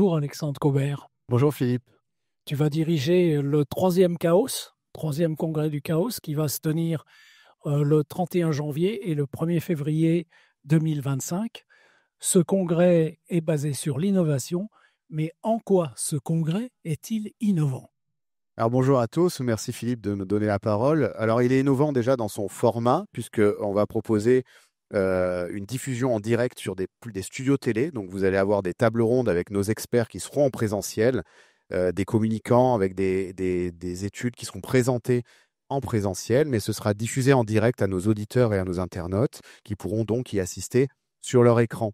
Bonjour Alexandre Cobert. Bonjour Philippe. Tu vas diriger le troisième congrès du chaos qui va se tenir le 31 janvier et le 1er février 2025. Ce congrès est basé sur l'innovation, mais en quoi ce congrès est-il innovant? Alors bonjour à tous, merci Philippe de me donner la parole. Alors il est innovant déjà dans son format, puisqu'on va proposer une diffusion en direct sur des studios télé. Donc vous allez avoir des tables rondes avec nos experts qui seront en présentiel, des communicants avec des études qui seront présentées en présentiel, mais ce sera diffusé en direct à nos auditeurs et à nos internautes qui pourront donc y assister sur leur écran.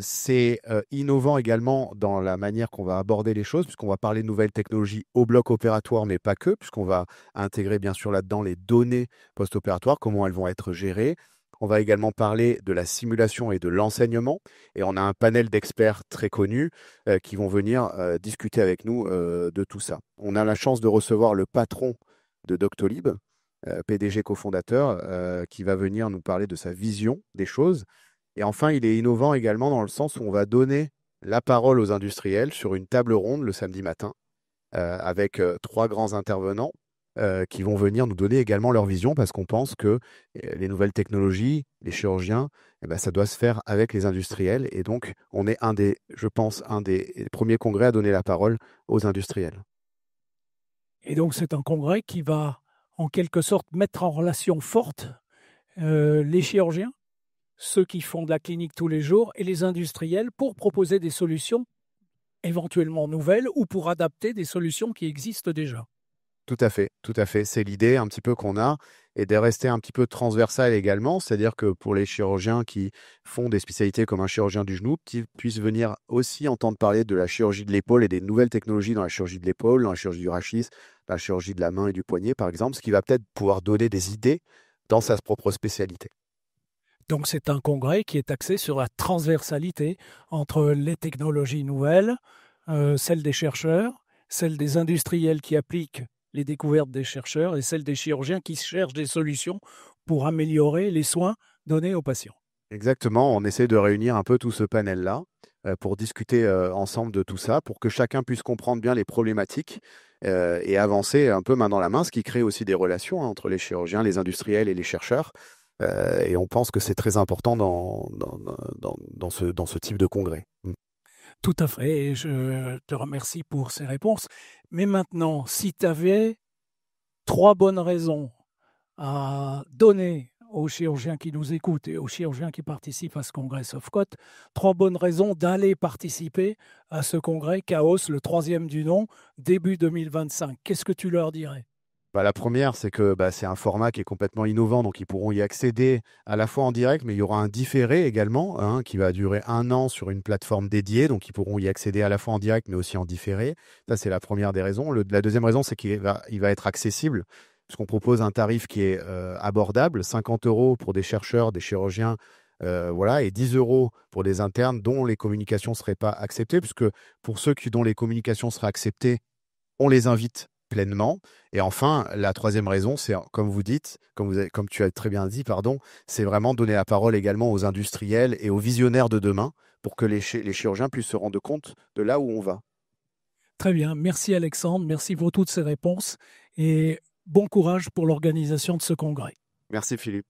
C'est innovant également dans la manière qu'on va aborder les choses, puisqu'on va parler de nouvelles technologies au bloc opératoire, mais pas que, puisqu'on va intégrer bien sûr là-dedans les données post-opératoires, comment elles vont être gérées. On va également parler de la simulation et de l'enseignement, et on a un panel d'experts très connus qui vont venir discuter avec nous de tout ça. On a la chance de recevoir le patron de Doctolib, PDG cofondateur, qui va venir nous parler de sa vision des choses. Et enfin, il est innovant également dans le sens où on va donner la parole aux industriels sur une table ronde le samedi matin avec trois grands intervenants qui vont venir nous donner également leur vision parce qu'on pense que les nouvelles technologies, les chirurgiens, eh ben, ça doit se faire avec les industriels. Et donc, on est je pense, un des premiers congrès à donner la parole aux industriels. Et donc c'est un congrès qui va en quelque sorte mettre en relation forte les chirurgiens, ceux qui font de la clinique tous les jours, et les industriels pour proposer des solutions éventuellement nouvelles ou pour adapter des solutions qui existent déjà. Tout à fait, tout à fait. C'est l'idée un petit peu qu'on a et de rester un petit peu transversal également, c'est-à-dire que pour les chirurgiens qui font des spécialités comme un chirurgien du genou, qui puissent venir aussi entendre parler de la chirurgie de l'épaule et des nouvelles technologies dans la chirurgie de l'épaule, dans la chirurgie du rachis, dans la chirurgie de la main et du poignet, par exemple, ce qui va peut-être pouvoir donner des idées dans sa propre spécialité. Donc c'est un congrès qui est axé sur la transversalité entre les technologies nouvelles, celles des chercheurs, celles des industriels qui appliquent les découvertes des chercheurs et celles des chirurgiens qui cherchent des solutions pour améliorer les soins donnés aux patients. Exactement, on essaie de réunir un peu tout ce panel-là pour discuter ensemble de tout ça, pour que chacun puisse comprendre bien les problématiques et avancer un peu main dans la main, ce qui crée aussi des relations entre les chirurgiens, les industriels et les chercheurs. Et on pense que c'est très important dans ce type de congrès. Tout à fait, et je te remercie pour ces réponses. Mais maintenant, si tu avais 3 bonnes raisons à donner aux chirurgiens qui nous écoutent et aux chirurgiens qui participent à ce congrès Sofcot, 3 bonnes raisons d'aller participer à ce congrès Chaos, le 3e du nom, début 2025. Qu'est-ce que tu leur dirais? La première, c'est que c'est un format qui est complètement innovant, donc ils pourront y accéder à la fois en direct, mais il y aura un différé également, hein, qui va durer 1 an sur une plateforme dédiée, donc ils pourront y accéder à la fois en direct, mais aussi en différé. Ça, c'est la première des raisons. La deuxième raison, c'est qu'il va être accessible, puisqu'on propose un tarif qui est abordable, 50 € pour des chercheurs, des chirurgiens, voilà, et 10 € pour des internes dont les communications ne seraient pas acceptées, puisque pour ceux dont les communications seraient acceptées, on les invite pleinement. Et enfin, la troisième raison, c'est, comme vous dites, comme tu as très bien dit, pardon, c'est vraiment donner la parole également aux industriels et aux visionnaires de demain pour que les chirurgiens puissent se rendre compte de là où on va. Très bien, merci Alexandre, merci pour toutes ces réponses et bon courage pour l'organisation de ce congrès. Merci Philippe.